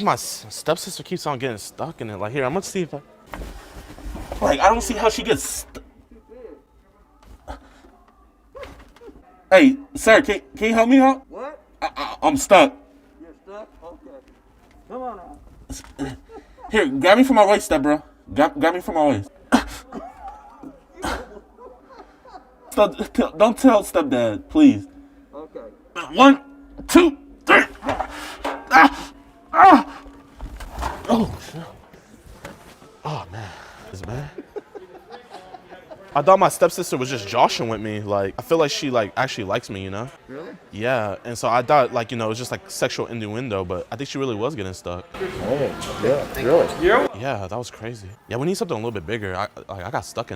My stepsister keeps on getting stuck in it. Like, here, I'm gonna see if I... Like, I don't see how she gets stuck. Hey, sir, can you help me out? What? I'm stuck. You're stuck? Okay. Come on now. Here, grab me from my waist, step bro. Grab me from my waist. Don't tell stepdad, please. Okay. 1, 2, 3. Oh, shit. Oh, man. It's bad. I thought my stepsister was just joshing with me. Like, I feel like she, like, actually likes me, you know? Really? Yeah, and so I thought, like, you know, it was just, like, sexual innuendo, but I think she really was getting stuck. Oh, yeah, really? Yeah, that was crazy. Yeah, we need something a little bit bigger. I got stuck in there.